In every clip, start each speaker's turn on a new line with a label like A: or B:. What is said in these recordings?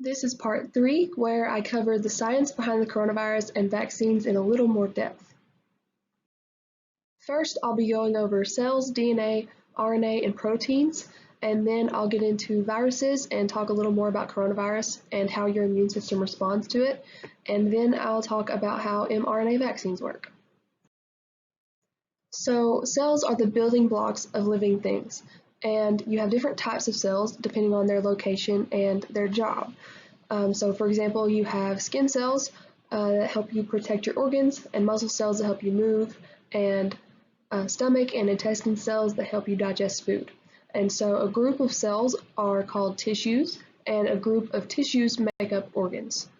A: This is part 3, where I cover the science behind the coronavirus and vaccines in a little more depth. First, I'll be going over cells, DNA, RNA, and proteins, and then I'll get into viruses and talk a little more about coronavirus and how your immune system responds to it, and then I'll talk about how mRNA vaccines work. So cells are the building blocks of living things, and you have different types of cells depending on their location and their job. So for example, you have skin cells that help you protect your organs, and muscle cells that help you move, and stomach and intestine cells that help you digest food. And so a group of cells are called tissues, and a group of tissues make up organs.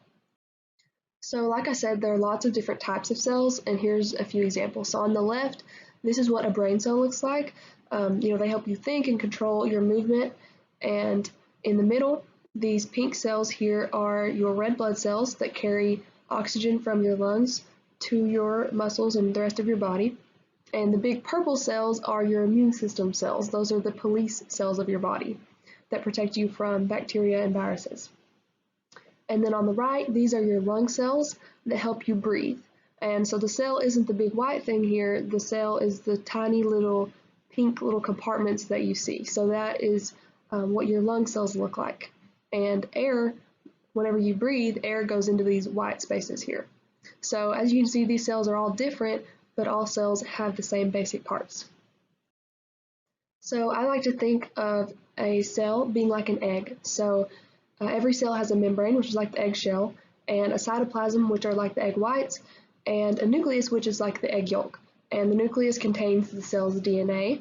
A: So like I said, there are lots of different types of cells, and here's a few examples. So on the left, this is what a brain cell looks like. They help you think and control your movement. And in the middle, these pink cells here are your red blood cells that carry oxygen from your lungs to your muscles and the rest of your body. And the big purple cells are your immune system cells. Those are the police cells of your body that protect you from bacteria and viruses. And then on the right, these are your lung cells that help you breathe. And so the cell isn't the big white thing here. The cell is the tiny little pink little compartments that you see. So that is what your lung cells look like. And air, whenever you breathe, air goes into these white spaces here. So as you can see, these cells are all different, but all cells have the same basic parts. So I like to think of a cell being like an egg. So every cell has a membrane, which is like the eggshell, and a cytoplasm, which are like the egg whites, and a nucleus, which is like the egg yolk. And the nucleus contains the cell's DNA.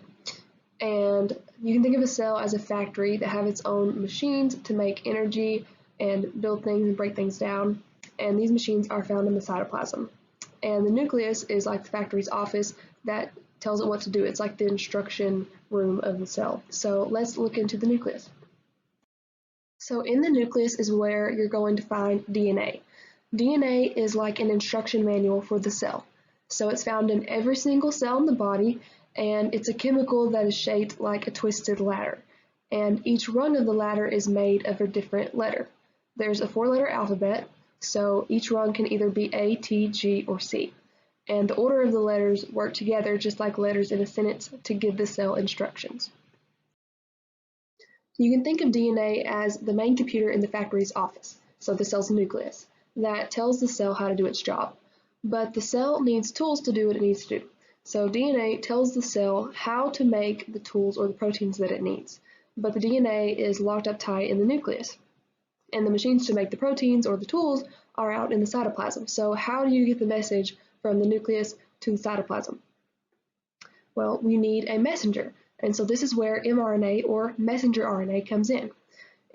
A: And you can think of a cell as a factory that have its own machines to make energy and build things and break things down. And these machines are found in the cytoplasm. And the nucleus is like the factory's office that tells it what to do. It's like the instruction room of the cell. So let's look into the nucleus. So in the nucleus is where you're going to find DNA. DNA is like an instruction manual for the cell. So it's found in every single cell in the body, and it's a chemical that is shaped like a twisted ladder. And each rung of the ladder is made of a different letter. There's a 4-letter alphabet, so each rung can either be A, T, G, or C. And the order of the letters work together just like letters in a sentence to give the cell instructions. You can think of DNA as the main computer in the factory's office, so the cell's nucleus, that tells the cell how to do its job. But the cell needs tools to do what it needs to do. So DNA tells the cell how to make the tools or the proteins that it needs. But the DNA is locked up tight in the nucleus. And the machines to make the proteins or the tools are out in the cytoplasm. So how do you get the message from the nucleus to the cytoplasm? Well, we need a messenger. And so this is where mRNA or messenger RNA comes in.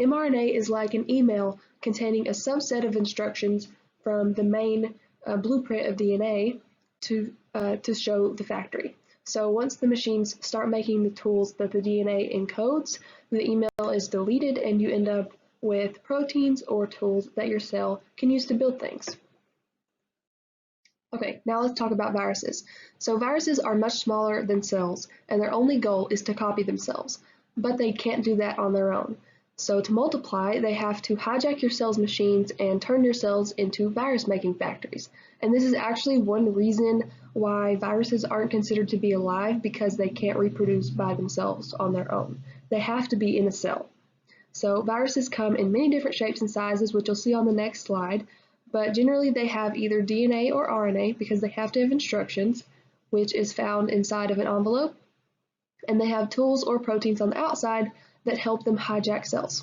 A: mRNA is like an email containing a subset of instructions from the main blueprint of DNA to show the factory. So once the machines start making the tools that the DNA encodes, the email is deleted and you end up with proteins or tools that your cell can use to build things. Okay, now let's talk about viruses. So viruses are much smaller than cells, and their only goal is to copy themselves, but they can't do that on their own. So to multiply, they have to hijack your cell's machines and turn your cells into virus-making factories. And this is actually one reason why viruses aren't considered to be alive, because they can't reproduce by themselves on their own. They have to be in a cell. So viruses come in many different shapes and sizes, which you'll see on the next slide, but generally they have either DNA or RNA because they have to have instructions, which is found inside of an envelope, and they have tools or proteins on the outside that help them hijack cells.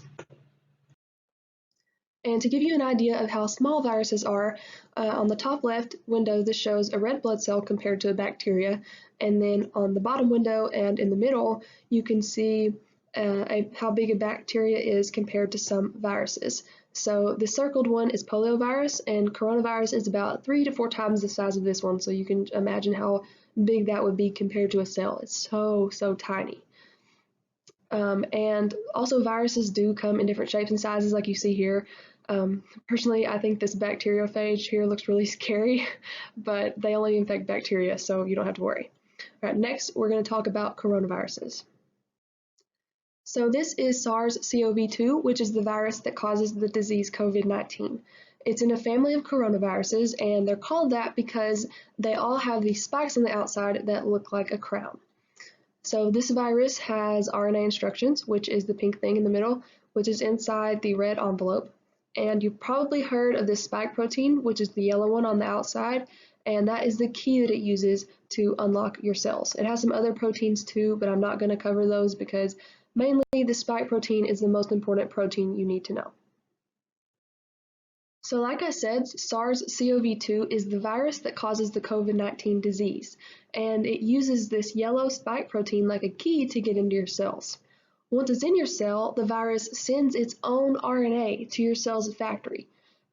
A: And to give you an idea of how small viruses are, on the top left window this shows a red blood cell compared to a bacteria, and then on the bottom window and in the middle you can see how big a bacteria is compared to some viruses. So the circled one is poliovirus, and coronavirus is about 3 to 4 times the size of this one, so you can imagine how big that would be compared to a cell. It's so tiny. And also viruses do come in different shapes and sizes like you see here. Personally, I think this bacteriophage here looks really scary, but they only infect bacteria, so you don't have to worry. All right, next we're going to talk about coronaviruses. So this is SARS-CoV-2, which is the virus that causes the disease COVID-19. It's in a family of coronaviruses, and they're called that because they all have these spikes on the outside that look like a crown. So this virus has RNA instructions, which is the pink thing in the middle, which is inside the red envelope. And you've probably heard of this spike protein, which is the yellow one on the outside, and that is the key that it uses to unlock your cells. It has some other proteins too, but I'm not going to cover those because mainly the spike protein is the most important protein you need to know. So like I said, SARS-CoV-2 is the virus that causes the COVID-19 disease, and it uses this yellow spike protein like a key to get into your cells. Once it's in your cell, the virus sends its own RNA to your cell's factory.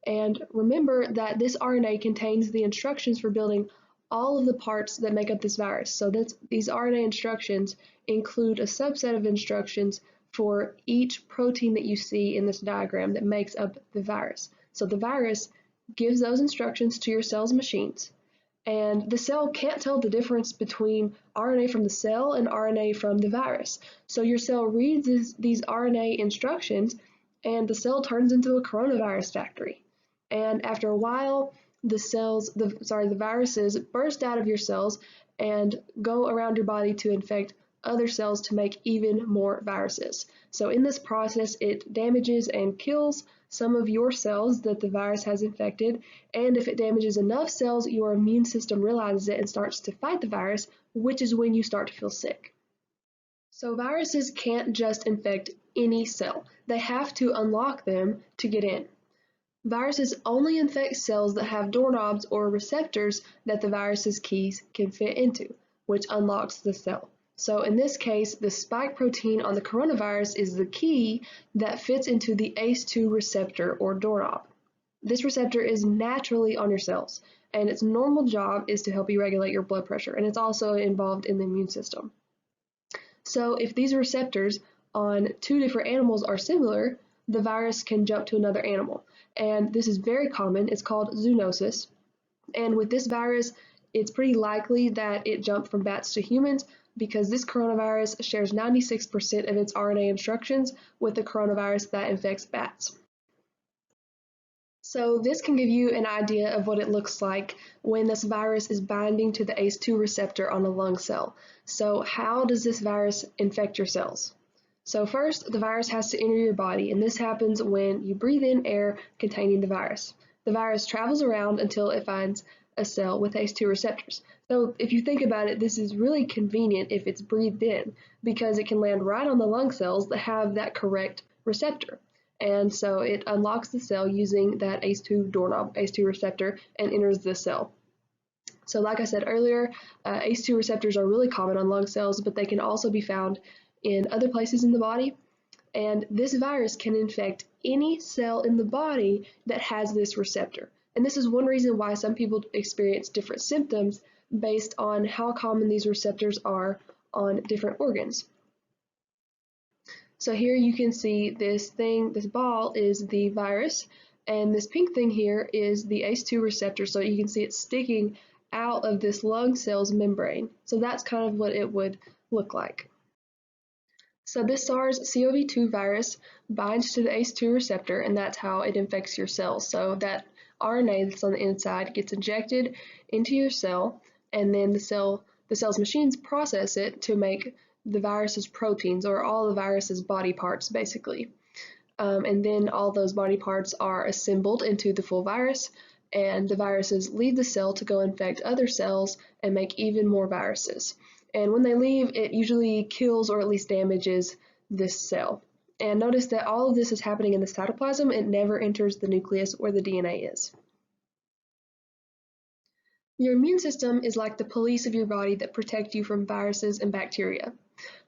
A: And remember that this RNA contains the instructions for building all of the parts that make up this virus. So these RNA instructions include a subset of instructions for each protein that you see in this diagram that makes up the virus. So the virus gives those instructions to your cell's machines, and the cell can't tell the difference between RNA from the cell and RNA from the virus. So your cell reads these RNA instructions, and the cell turns into a coronavirus factory. And after a while, the viruses burst out of your cells and go around your body to infect other cells to make even more viruses. So in this process, it damages and kills some of your cells that the virus has infected, and if it damages enough cells, your immune system realizes it and starts to fight the virus, which is when you start to feel sick. So viruses can't just infect any cell. They have to unlock them to get in. Viruses only infect cells that have doorknobs or receptors that the virus's keys can fit into, which unlocks the cell. So in this case, the spike protein on the coronavirus is the key that fits into the ACE2 receptor or doorknob. This receptor is naturally on your cells, and its normal job is to help you regulate your blood pressure, and it's also involved in the immune system. So if these receptors on two different animals are similar, the virus can jump to another animal. And this is very common. It's called zoonosis. And with this virus, it's pretty likely that it jumped from bats to humans because this coronavirus shares 96% of its RNA instructions with the coronavirus that infects bats. So this can give you an idea of what it looks like when this virus is binding to the ACE2 receptor on a lung cell. So how does this virus infect your cells? So first, the virus has to enter your body, and this happens when you breathe in air containing the virus. The virus travels around until it finds a cell with ACE2 receptors. So if you think about it, this is really convenient if it's breathed in because it can land right on the lung cells that have that correct receptor. And so it unlocks the cell using that ACE2 doorknob, ACE2 receptor, and enters the cell. So like I said earlier, ACE2 receptors are really common on lung cells, but they can also be found in other places in the body. And this virus can infect any cell in the body that has this receptor. And this is one reason why some people experience different symptoms based on how common these receptors are on different organs. So here you can see this ball is the virus, and this pink thing here is the ACE2 receptor. So you can see it sticking out of this lung cell's membrane. So that's kind of what it would look like. So this SARS-CoV-2 virus binds to the ACE2 receptor, and that's how it infects your cells. So that RNA that's on the inside gets injected into your cell, and then the cell's machines process it to make the virus's proteins, or all the virus's body parts, basically. And then all those body parts are assembled into the full virus, and the viruses leave the cell to go infect other cells and make even more viruses. And when they leave, it usually kills or at least damages this cell. And notice that all of this is happening in the cytoplasm. It never enters the nucleus where the DNA is. Your immune system is like the police of your body that protect you from viruses and bacteria.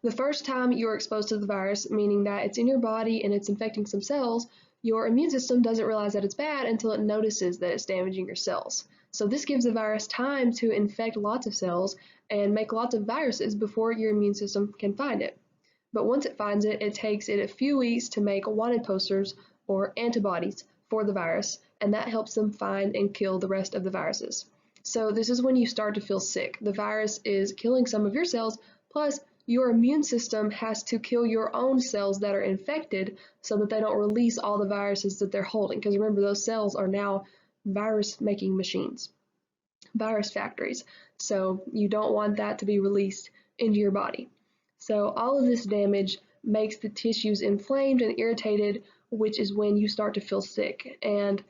A: The first time you're exposed to the virus, meaning that it's in your body and it's infecting some cells, your immune system doesn't realize that it's bad until it notices that it's damaging your cells. So this gives the virus time to infect lots of cells and make lots of viruses before your immune system can find it. But once it finds it, it takes it a few weeks to make wanted posters or antibodies for the virus, and that helps them find and kill the rest of the viruses. So this is when you start to feel sick. The virus is killing some of your cells, plus your immune system has to kill your own cells that are infected so that they don't release all the viruses that they're holding. Because remember, those cells are now virus-making machines, virus factories. So you don't want that to be released into your body. So all of this damage makes the tissues inflamed and irritated, which is when you start to feel sick. And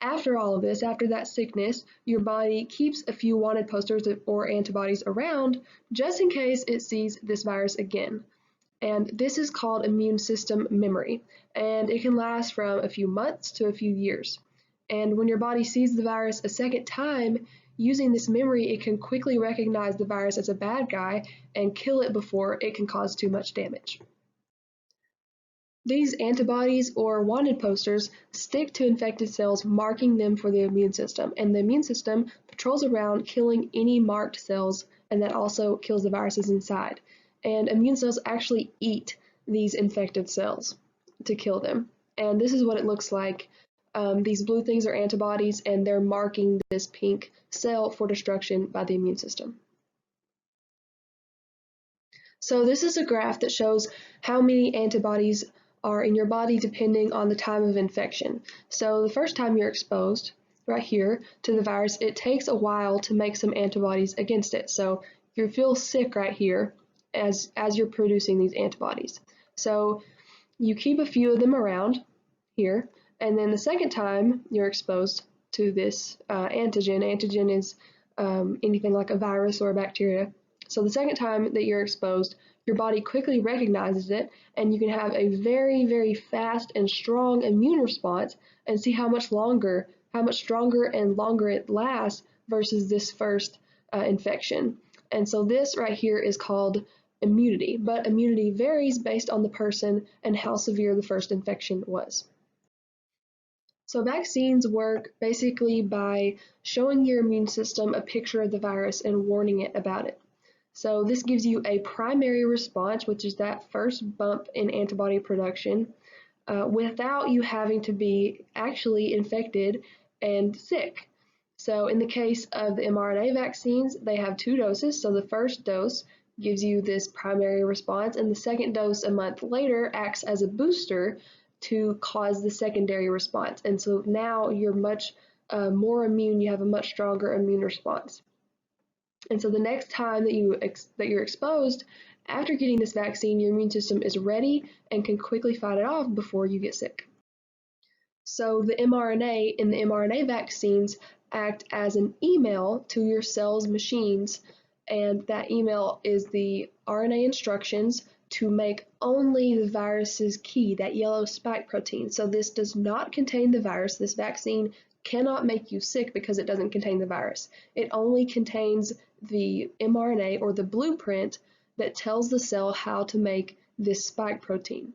A: after all of this, after that sickness, your body keeps a few wanted posters or antibodies around just in case it sees this virus again. And this is called immune system memory, and it can last from a few months to a few years. And when your body sees the virus a second time, using this memory, it can quickly recognize the virus as a bad guy and kill it before it can cause too much damage. These antibodies or wanted posters stick to infected cells, marking them for the immune system, and the immune system patrols around killing any marked cells, and that also kills the viruses inside. And immune cells actually eat these infected cells to kill them. And this is what it looks like. These blue things are antibodies, and they're marking this pink cell for destruction by the immune system. So this is a graph that shows how many antibodies are in your body depending on the time of infection. So the first time you're exposed, right here, to the virus, it takes a while to make some antibodies against it. So you feel sick right here as you're producing these antibodies. So you keep a few of them around here, and then the second time you're exposed to this antigen is anything like a virus or a bacteria. So the second time that you're exposed, your body quickly recognizes it, and you can have a very, very fast and strong immune response and see how much stronger and longer it lasts versus this first infection. And so this right here is called immunity, but immunity varies based on the person and how severe the first infection was. So vaccines work basically by showing your immune system a picture of the virus and warning it about it. So this gives you a primary response, which is that first bump in antibody production, without you having to be actually infected and sick. So in the case of the mRNA vaccines, they have 2 doses. So the first dose gives you this primary response, and the second dose a month later acts as a booster to cause the secondary response. And so now you're much more immune, you have a much stronger immune response. And so the next time that you're exposed, after getting this vaccine, your immune system is ready and can quickly fight it off before you get sick. So the mRNA in the mRNA vaccines act as an email to your cell's machines, and that email is the RNA instructions to make only the virus's key, that yellow spike protein. So this does not contain the virus. This vaccine cannot make you sick because it doesn't contain the virus. It only contains the mRNA, or the blueprint, that tells the cell how to make this spike protein.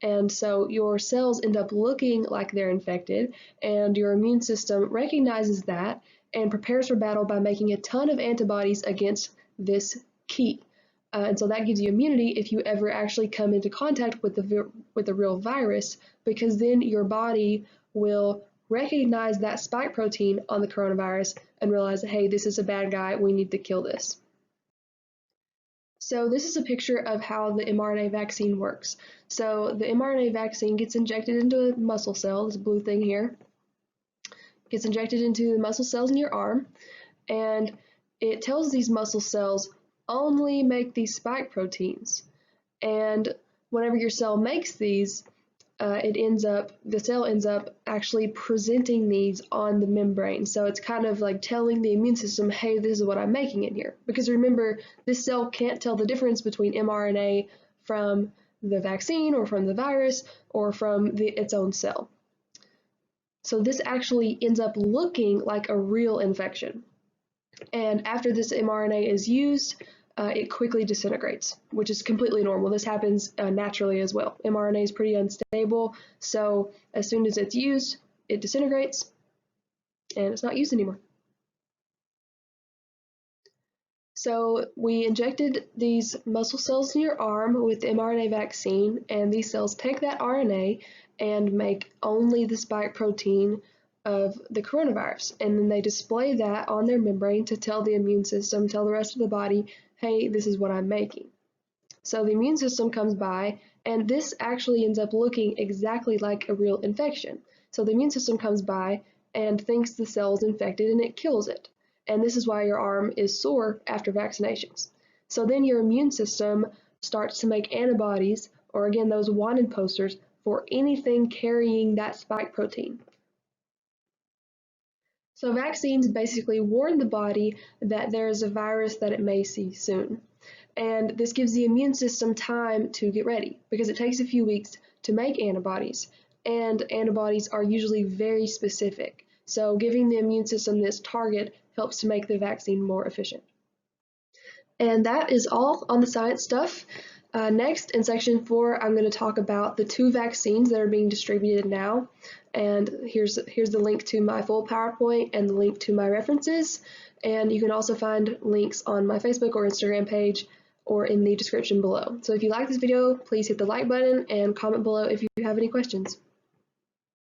A: And so your cells end up looking like they're infected, and your immune system recognizes that and prepares for battle by making a ton of antibodies against this key. And so that gives you immunity if you ever actually come into contact with the real virus, because then your body will recognize that spike protein on the coronavirus and realize, hey, this is a bad guy, we need to kill this. So this is a picture of how the mRNA vaccine works. So the mRNA vaccine gets injected into a muscle cell, this blue thing here, gets injected into the muscle cells in your arm, and it tells these muscle cells only make these spike proteins. And whenever your cell makes these, the cell ends up actually presenting these on the membrane. So it's kind of like telling the immune system, hey, this is what I'm making in here. Because remember, this cell can't tell the difference between mRNA from the vaccine or from the virus or from its own cell. So this actually ends up looking like a real infection. And after this mRNA is used, it quickly disintegrates, which is completely normal. This happens naturally as well. mRNA is pretty unstable, so as soon as it's used, it disintegrates, and it's not used anymore. So we injected these muscle cells in your arm with the mRNA vaccine, and these cells take that RNA and make only the spike protein of the coronavirus, and then they display that on their membrane to tell the immune system, tell the rest of the body, hey, this is what I'm making. So the immune system comes by, and this actually ends up looking exactly like a real infection. So the immune system comes by and thinks the cell is infected and it kills it. And this is why your arm is sore after vaccinations. So then your immune system starts to make antibodies, or again, those wanted posters, for anything carrying that spike protein. So vaccines basically warn the body that there is a virus that it may see soon. And this gives the immune system time to get ready because it takes a few weeks to make antibodies. And antibodies are usually very specific. So giving the immune system this target helps to make the vaccine more efficient. And that is all on the science stuff. Next, in section 4, I'm going to talk about the 2 vaccines that are being distributed now. And here's the link to my full PowerPoint and the link to my references. And you can also find links on my Facebook or Instagram page or in the description below. So if you like this video, please hit the like button and comment below if you have any questions.